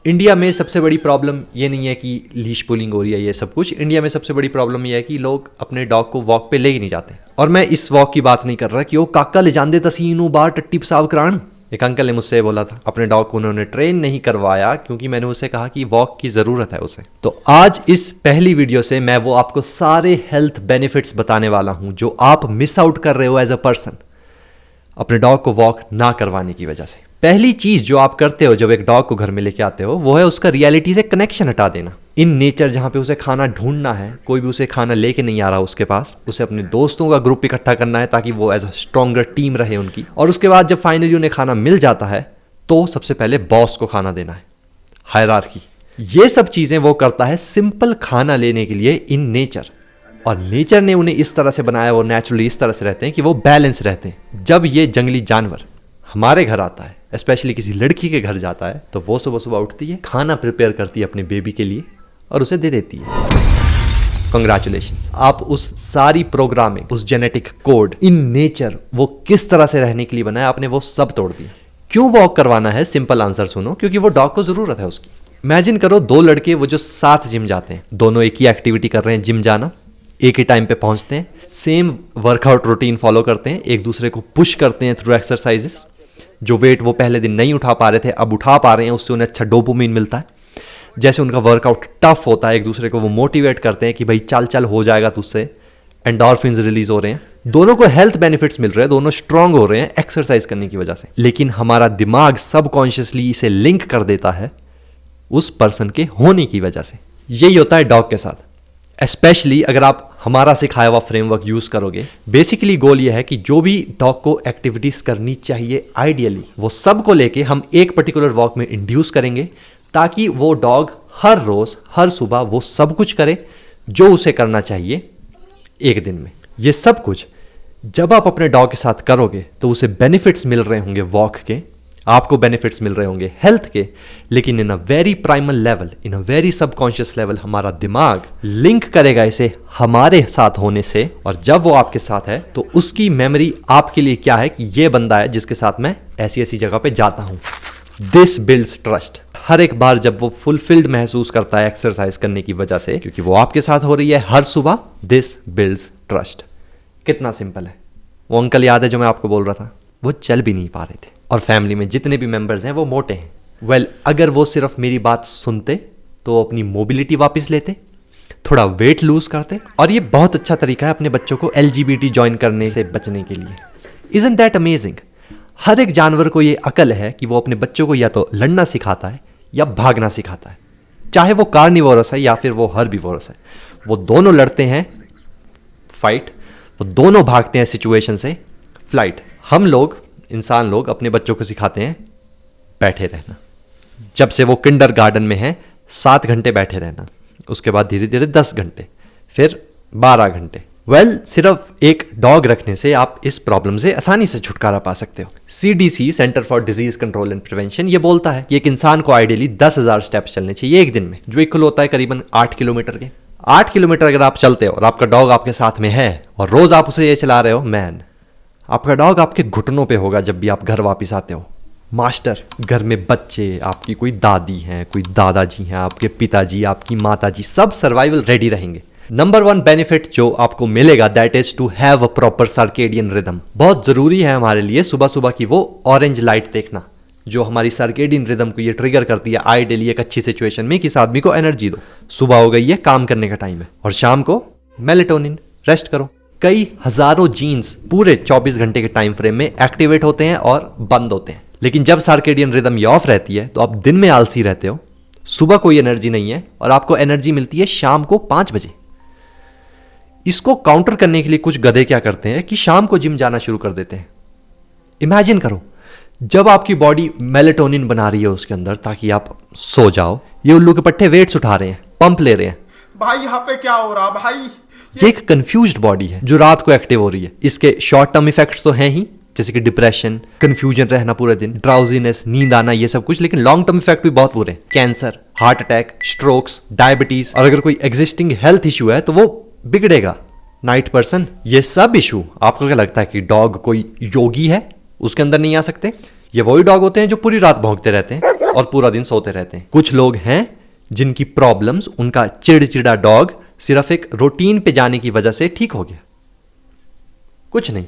India में सबसे बड़ी प्रॉब्लम ये नहीं है कि लीश पुलिंग हो रही है, ये सब कुछ। इंडिया में सबसे बड़ी प्रॉब्लम ये है कि लोग अपने डॉग को वॉक पे ले ही नहीं जाते। और मैं इस वॉक की बात नहीं कर रहा कि वो काका ले जाते तसीनू बार टट्टी पेशाब करान। एक अंकल ने मुझसे बोला था, अपने डॉग को उन्होंने ट्रेन नहीं करवाया क्योंकि मैंने उसे कहा कि वॉक की ज़रूरत है उसे। तो आज इस पहली वीडियो से मैं वो आपको सारे हेल्थ बेनिफिट्स बताने वाला हूँ जो आप मिस आउट कर रहे हो एज अ पर्सन अपने डॉग को वॉक ना करवाने की वजह से। पहली चीज जो आप करते हो जब एक डॉग को घर में लेके आते हो वो है उसका रियलिटी से कनेक्शन हटा देना। इन नेचर जहाँ पे उसे खाना ढूंढना है, कोई भी उसे खाना लेके नहीं आ रहा उसके पास, उसे अपने दोस्तों का ग्रुप इकट्ठा करना है ताकि वो एज अ स्ट्रॉन्गर टीम रहे उनकी। और उसके बाद जब फाइनली उन्हें खाना मिल जाता है तो सबसे पहले बॉस को खाना देना है, हायरार्की। ये सब चीजें वो करता है सिंपल खाना लेने के लिए इन नेचर। और नेचर ने उन्हें इस तरह से बनाया, वो नेचुरली इस तरह से रहते हैं कि वो बैलेंस रहते हैं। जब ये जंगली जानवर हमारे घर आता है, स्पेशली किसी लड़की के घर जाता है, तो वो सुबह सुबह उठती है, खाना प्रिपेयर करती है अपने बेबी के लिए और उसे दे देती है। कंग्रेचुलेशंस, आप उस सारी प्रोग्रामिंग, उस जेनेटिक कोड इन नेचर वो किस तरह से रहने के लिए बनाया, आपने वो सब तोड़ दिया। क्यों वॉक करवाना है? सिंपल आंसर सुनो, क्योंकि वो डॉग को जरूरत है उसकी। इमेजिन करो दो लड़के वो जो साथ जिम जाते हैं, दोनों एक ही एक्टिविटी कर रहे हैं, जिम जाना, एक ही टाइम पे पहुंचते हैं, सेम वर्कआउट रूटीन फॉलो करते हैं, एक दूसरे को पुश करते हैं थ्रू एक्सरसाइजेस। जो वेट वो पहले दिन नहीं उठा पा रहे थे अब उठा पा रहे हैं, उससे उन्हें अच्छा डोपामिन मिलता है। जैसे उनका वर्कआउट टफ होता है, एक दूसरे को वो मोटिवेट करते हैं कि भाई चल चल हो जाएगा तुझसे, एंडोर्फिन्स रिलीज हो रहे हैं, दोनों को हेल्थ बेनिफिट्स मिल रहे हैं, दोनों स्ट्रांग हो रहे हैं एक्सरसाइज करने की वजह से। लेकिन हमारा दिमाग सबकॉन्शियसली इसे लिंक कर देता है उस पर्सन के होने की वजह से। यही होता है डॉग के साथ, स्पेशली अगर आप हमारा सिखाया हुआ फ्रेमवर्क यूज करोगे। बेसिकली गोल ये है कि जो भी डॉग को एक्टिविटीज करनी चाहिए आइडियली, वो सब को लेके हम एक पर्टिकुलर वॉक में इंड्यूस करेंगे ताकि वो डॉग हर रोज हर सुबह वो सब कुछ करे जो उसे करना चाहिए एक दिन में। ये सब कुछ जब आप अपने डॉग के साथ करोगे तो उसे बेनिफिट्स मिल रहे होंगे वॉक के, आपको बेनिफिट्स मिल रहे होंगे हेल्थ के, लेकिन in a very primal level, in a very subconscious level हमारा दिमाग लिंक करेगा इसे हमारे साथ होने से। और जब वो आपके साथ है तो उसकी मेमोरी आपके लिए क्या है कि ये बंदा है जिसके साथ मैं ऐसी ऐसी जगह पे जाता हूँ। This builds trust. हर एक बार जब वो फुलफिल्ड महसूस करता है एक्सरसाइज करने की वजह से, क्योंकि वो आपके साथ हो रही है हर सुबह, दिस बिल्ड्स ट्रस्ट। कितना सिंपल है। वो अंकल याद है जो मैं आपको बोल रहा था, वो चल भी नहीं पा रहे थे और फैमिली में जितने भी मेंबर्स हैं वो मोटे हैं। अगर वो सिर्फ मेरी बात सुनते तो अपनी मोबिलिटी वापस लेते, थोड़ा वेट लूज करते। और ये बहुत अच्छा तरीका है अपने बच्चों को LGBT ज्वाइन करने से बचने के लिए। Isn't that amazing? हर एक जानवर को ये अकल है कि वो अपने बच्चों को या तो लड़ना सिखाता है या भागना सिखाता है, चाहे वो कार्निवोरस है या फिर वो हर्बीवोरस है। वो दोनों लड़ते हैं फाइट, वो दोनों भागते हैं सिचुएशन से फ्लाइट। हम लोग, इंसान लोग, अपने बच्चों को सिखाते हैं बैठे रहना। जब से वो किंडर गार्डन में है 7 घंटे बैठे रहना, उसके बाद धीरे धीरे 10 घंटे, फिर 12 घंटे। सिर्फ एक डॉग रखने से आप इस प्रॉब्लम से आसानी से छुटकारा पा सकते हो। CDC, centre for disease control and prevention, ये बोलता है कि एक इंसान को आइडियली 10,000 स्टेप्स चलने चाहिए एक दिन में, जो इक्वल होता है करीबन 8 किलोमीटर के। 8 किलोमीटर अगर आप चलते हो और आपका डॉग आपके साथ में है और रोज आप उसे ये चला रहे हो, मैन, आपका डॉग आपके घुटनों पे होगा जब भी आप घर वापस आते हो। मास्टर, घर में बच्चे, आपकी कोई दादी हैं, कोई दादाजी हैं, आपके पिताजी, आपकी माताजी, सब सर्वाइवल रेडी रहेंगे। नंबर 1 बेनिफिट जो आपको मिलेगा, that is to have a proper circadian rhythm. बहुत जरूरी है हमारे लिए सुबह सुबह की वो ऑरेंज लाइट देखना जो हमारी सर्केडियन रिदम को ये ट्रिगर करती है आइडियली एक अच्छी सिचुएशन में कि इस आदमी को एनर्जी दो। सुबह हो गई है, काम करने का टाइम है, और शाम को मेलेटोनिन, रेस्ट करो। कई हजारों जीन्स पूरे 24 घंटे के टाइम फ्रेम में एक्टिवेट होते हैं और बंद होते हैं। लेकिन जब सर्केडियन रिदम ये ऑफ रहती है तो आप दिन में आलसी रहते हो, सुबह कोई एनर्जी नहीं है और आपको एनर्जी मिलती है शाम को 5 बजे। इसको काउंटर करने के लिए कुछ गधे क्या करते हैं कि शाम को जिम जाना शुरू कर देते हैं। इमेजिन करो, जब आपकी बॉडी मेलेटोनिन बना रही है उसके अंदर ताकि आप सो जाओ, ये उल्लू के पट्टे वेट्स उठा रहे हैं, पंप ले रहे हैं। भाई यहाँ पे क्या हो रहा भाई? ये एक कंफ्यूज्ड बॉडी है जो रात को एक्टिव हो रही है। इसके शॉर्ट टर्म इफेक्ट्स तो हैं ही, जैसे कि डिप्रेशन, कंफ्यूजन रहना पूरे दिन, ड्राउजीनेस, नींद आना, ये सब कुछ। लेकिन लॉन्ग टर्म इफेक्ट भी बहुत बुरे हैं, cancer, heart attack, strokes, diabetes, और अगर कोई एग्जिस्टिंग हेल्थ इशू है तो वो बिगड़ेगा। नाइट पर्सन, ये सब इशू, आपको क्या लगता है कि डॉग कोई योगी है, उसके अंदर नहीं आ सकते? ये वही डॉग होते हैं जो पूरी रात भौंकते रहते हैं और पूरा दिन सोते रहते हैं। कुछ लोग हैं जिनकी प्रॉब्लम्स, उनका चिड़चिड़ा डॉग सिर्फ एक रूटीन पे जाने की वजह से ठीक हो गया। कुछ नहीं,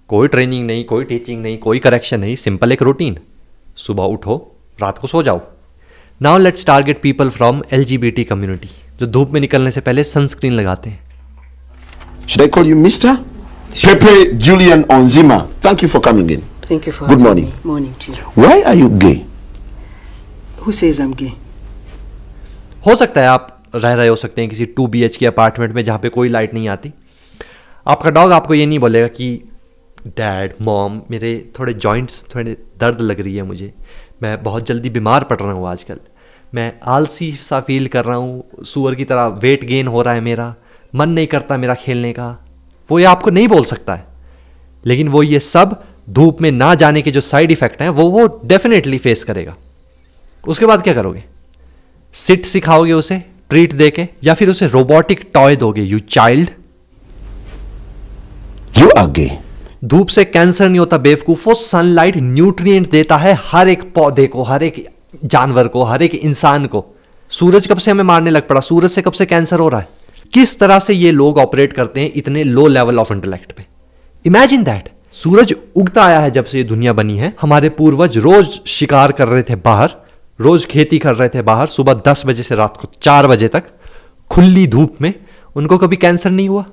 कोई ट्रेनिंग नहीं, कोई टीचिंग नहीं, कोई करेक्शन नहीं, सिंपल एक रूटीन। सुबह उठो, रात को सो जाओ। Now let's target people from LGBT community, जो धूप में निकलने से पहले सनस्क्रीन लगाते हैं। Should I call you Mr.? Pepe Julian Onzima, thank you for coming in. Thank you for Good having morning. me. Morning to you. Why are you gay? Who says I'm gay? हो सकता है आप रह रहे हो सकते हैं किसी 2 BHK अपार्टमेंट में जहाँ पे कोई लाइट नहीं आती। आपका डॉग आपको ये नहीं बोलेगा कि डैड मॉम मेरे थोड़े जॉइंट्स थोड़े दर्द लग रही है, मुझे मैं बहुत जल्दी बीमार पड़ रहा हूँ आजकल, मैं आलसी सा फील कर रहा हूँ, सूअर की तरह वेट गेन हो रहा है, मेरा मन नहीं करता मेरा खेलने का। वो ये आपको नहीं बोल सकता है, लेकिन वो ये सब धूप में ना जाने के जो साइड इफेक्ट हैं वो डेफिनेटली फेस करेगा। उसके बाद क्या करोगे? सिट सिखाओगे उसे ट्रीट देके, या फिर उसे रोबोटिक टॉय दोगे? You child, You are gay. धूप से कैंसर नहीं होता बेवकूफ। वो सनलाइट न्यूट्रिएंट देता है हर एक पौधे को, हर एक जानवर को, हर एक इंसान को। सूरज कब से हमें मारने लग पड़ा? सूरज से कब से कैंसर हो रहा है? किस तरह से ये लोग ऑपरेट करते हैं इतने लो लेवल ऑफ इंटेलेक्ट पे? Imagine that. सूरज उगता आया है जब से ये दुनिया बनी है। हमारे पूर्वज रोज शिकार कर रहे थे बाहर, रोज खेती कर रहे थे बाहर, सुबह 10 बजे से रात को 4 बजे तक खुली धूप में। उनको कभी कैंसर नहीं हुआ।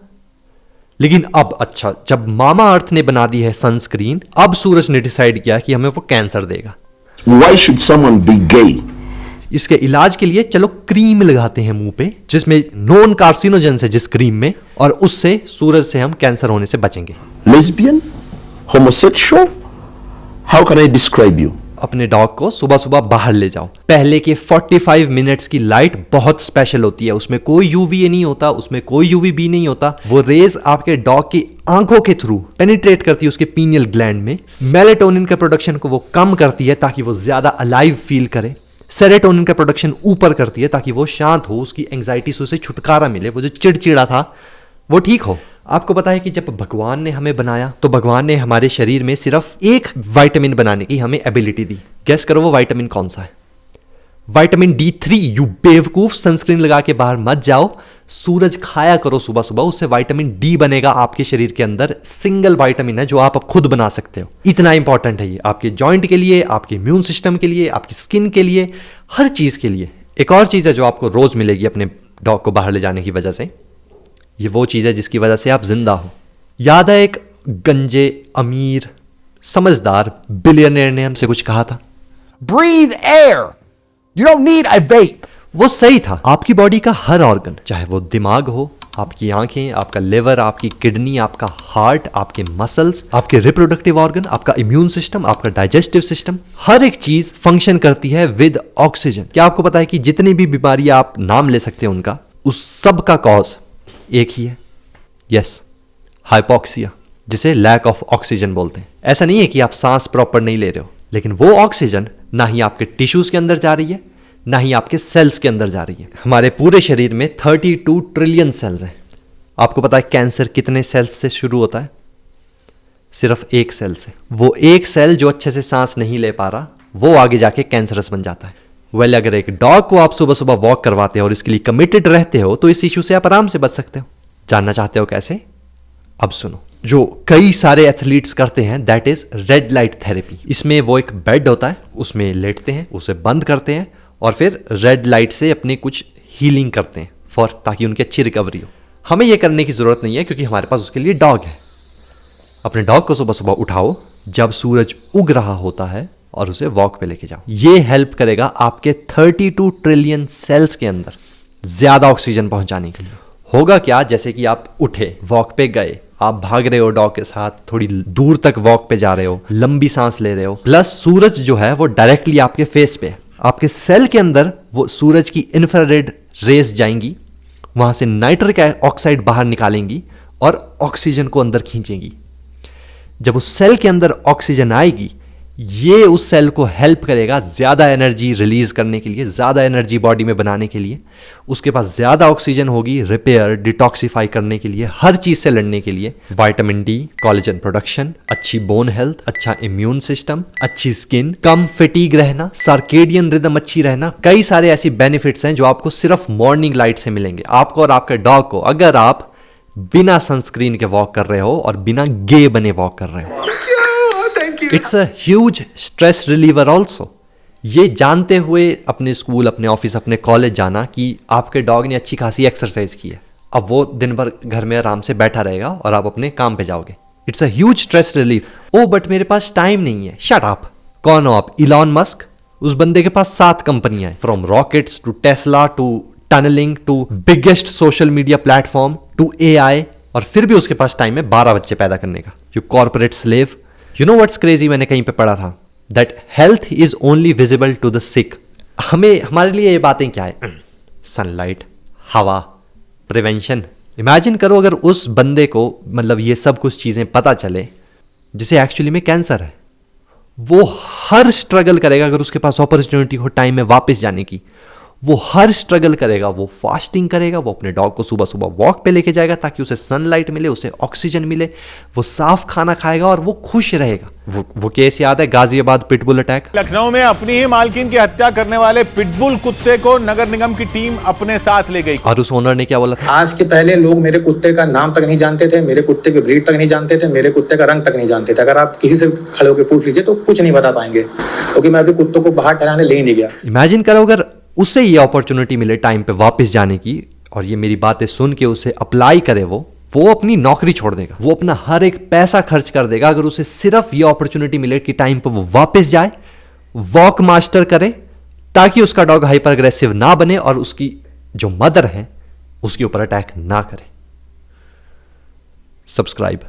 लेकिन अब अच्छा, जब मामा अर्थ ने बना दी है सनस्क्रीन, अब सूरज ने डिसाइड किया कि हमें वो कैंसर देगा। Why should someone be gay? इसके इलाज के लिए चलो क्रीम लगाते हैं मुंह पे, जिसमें नॉन कार्सिनोजेंस है जिस क्रीम में, और उससे सूरज से हम कैंसर होने से बचेंगे। Lesbian? Homosexual? How can I describe you? अपने डॉग को सुबह सुबह बाहर ले जाओ। पहले के 45 मिनट्स की लाइट बहुत स्पेशल होती है। उसमें कोई यूवी नहीं होता, उसमें कोई यूवीबी नहीं होता। वो रेज आपके डॉग की आंखों के थ्रू पेनिट्रेट करती है उसके पीनियल ग्लैंड में। मेलेटोनिन के प्रोडक्शन को वो कम करती है ताकि वो ज्यादा अलाइव फील करे। सेरोटोनिन का प्रोडक्शन ऊपर करती है ताकि वो शांत हो, उसकी एंग्जाइटी से उसे छुटकारा मिले, वो जो चिड़चिड़ा था वो ठीक हो। आपको पता है कि जब भगवान ने हमें बनाया तो भगवान ने हमारे शरीर में सिर्फ एक विटामिन बनाने की हमें एबिलिटी दी। गेस करो वो विटामिन कौन सा है? Vitamin D3। यू बेवकूफ, सनस्क्रीन लगा के बाहर मत जाओ, सूरज खाया करो सुबह सुबह, उससे विटामिन D बनेगा आपके शरीर के अंदर। सिंगल विटामिन है जो आप अब खुद बना सकते हो। इतना इंपॉर्टेंट है ये आपके जॉइंट के लिए, आपके इम्यून सिस्टम के लिए, आपकी स्किन के लिए, हर चीज के लिए। एक और चीज है जो आपको रोज मिलेगी अपने डॉग को बाहर ले जाने की वजह से। ये वो चीज है जिसकी वजह से आप जिंदा हो। याद है एक गंजे अमीर समझदार बिलियनियर ने हमसे कुछ कहा था? Breathe air. You don't need a vape. वो सही था। आपकी बॉडी का हर ऑर्गन, चाहे वो दिमाग हो, आपकी आंखें, आपका लिवर, आपकी किडनी, आपका हार्ट, आपके मसल्स, आपके रिप्रोडक्टिव ऑर्गन, आपका इम्यून सिस्टम, आपका डाइजेस्टिव सिस्टम, हर एक चीज फंक्शन करती है विद ऑक्सीजन। क्या आपको पता है कि जितनी भी बीमारियां आप नाम ले सकते हैं उनका, उस सब का कॉज एक ही है? यस, हाइपोक्सिया, जिसे लैक ऑफ ऑक्सीजन बोलते हैं। ऐसा नहीं है कि आप सांस प्रॉपर नहीं ले रहे हो, लेकिन वो ऑक्सीजन ना ही आपके टिश्यूज के अंदर जा रही है, ना ही आपके सेल्स के अंदर जा रही है। हमारे पूरे शरीर में 32 ट्रिलियन सेल्स हैं। आपको पता है कैंसर कितने सेल्स से शुरू होता है? सिर्फ एक सेल से। वो एक सेल जो अच्छे से सांस नहीं ले पा रहा, वो आगे जाके कैंसरस बन जाता है। वेल, अगर एक डॉग को आप सुबह सुबह वॉक करवाते हो और इसके लिए कमिटेड रहते हो तो इस इशू से आप आराम से बच सकते हो। जानना चाहते हो कैसे? अब सुनो। जो कई सारे एथलीट्स करते हैं, that is red light therapy. इसमें वो एक बेड होता है, उसमें लेटते हैं, उसे बंद करते हैं और फिर रेड लाइट से अपने कुछ हीलिंग करते हैं ताकि उनकी अच्छी रिकवरी हो। हमें यह करने की जरूरत नहीं है क्योंकि हमारे पास उसके लिए डॉग है। अपने डॉग को सुबह सुबह उठाओ जब सूरज उग रहा होता है और उसे वॉक पे लेके जाओ। ये हेल्प करेगा आपके 32 ट्रिलियन सेल्स के अंदर ज्यादा ऑक्सीजन पहुंचाने के लिए। होगा क्या, जैसे कि आप उठे, वॉक पे गए, आप भाग रहे हो डॉग के साथ, थोड़ी दूर तक वॉक पे जा रहे हो, लंबी सांस ले रहे हो, प्लस सूरज जो है वो डायरेक्टली आपके फेस पे है। आपके सेल के अंदर वो सूरज की इंफ्रारेड रेस जाएंगी, वहां से नाइट्रिक ऑक्साइड बाहर निकालेंगी और ऑक्सीजन को अंदर खींचेंगी। जब उस सेल के अंदर ऑक्सीजन आएगी, ये उस सेल को हेल्प करेगा ज़्यादा एनर्जी रिलीज करने के लिए, ज़्यादा एनर्जी बॉडी में बनाने के लिए। उसके पास ज़्यादा ऑक्सीजन होगी रिपेयर, डिटॉक्सिफाई करने के लिए, हर चीज़ से लड़ने के लिए। विटामिन डी, कोलेजन प्रोडक्शन, अच्छी बोन हेल्थ, अच्छा इम्यून सिस्टम, अच्छी स्किन, कम फटीग रहना, सर्केडियन रिदम अच्छी रहना, कई सारे ऐसी बेनिफिट्स हैं जो आपको सिर्फ मॉर्निंग लाइट से मिलेंगे, आपको और आपके डॉग को, अगर आप बिना सनस्क्रीन के वॉक कर रहे हो और बिना गे बने वॉक कर रहे हो। It's a huge stress reliever also. ये जानते हुए अपने स्कूल, अपने ऑफिस, अपने कॉलेज जाना कि आपके डॉग ने अच्छी खासी एक्सरसाइज की है, अब वो दिन भर घर में आराम से बैठा रहेगा और आप अपने काम पे जाओगे। It's a huge stress relief. Oh but मेरे पास टाइम नहीं है। Shut up. कौन हो आप? Elon Musk? उस बंदे के पास 7 कंपनियां हैं, from rockets to Tesla to tunnelling to biggest social media platform to AI, और फिर भी उसके पास टाइम है 12 बच्चे पैदा करने का। You corporate slave. You know what's crazy, मैंने कहीं पे पढ़ा था that health is only visible to the sick. हमारे लिए ये बातें क्या है? सनलाइट, हवा, प्रिवेंशन। इमेजिन करो अगर उस बंदे को मतलब ये सब कुछ चीज़ें पता चले जिसे एक्चुअली में कैंसर है, वो हर स्ट्रगल करेगा अगर उसके पास अपॉर्चुनिटी हो टाइम में वापस जाने की, वो हर स्ट्रगल करेगा, वो फास्टिंग करेगा, वो अपने डॉग को सुबह सुबह वॉक पे लेके जाएगा ताकि उसे सनलाइट मिले, उसे ऑक्सीजन मिले, वो साफ खाना खाएगा और वो खुश रहेगा। वो केस याद है, गाजियाबाद पिटबुल अटैक। लखनऊ में अपनी ही मालकिन की हत्या करने वाले पिटबुल कुत्ते को नगर निगम की टीम अपने साथ ले गई। और उस ओनर ने क्या बोला था? आज के पहले लोग मेरे कुत्ते का नाम तक नहीं जानते थे, मेरे कुत्ते की ब्रीड तक नहीं जानते थे, मेरे कुत्ते का रंग तक नहीं जानते थे। अगर आप किसी से खड़े होकर पूछ लीजिए तो कुछ नहीं बता पाएंगे, क्योंकि मैं अभी कुत्तों को बाहर टहलाने ले ही नहीं गया। इमेजिन करो अगर उसे ये अपॉर्चुनिटी मिले टाइम पे वापस जाने की, और ये मेरी बातें सुन के उसे अप्लाई करे, वो अपनी नौकरी छोड़ देगा, वो अपना हर एक पैसा खर्च कर देगा अगर उसे सिर्फ ये अपॉर्चुनिटी मिले कि टाइम पे वो वापस जाए, वॉक मास्टर करे, ताकि उसका डॉग हाइपर अग्रेसिव ना बने और उसकी जो मदर है उसके ऊपर अटैक ना करे। सब्सक्राइब।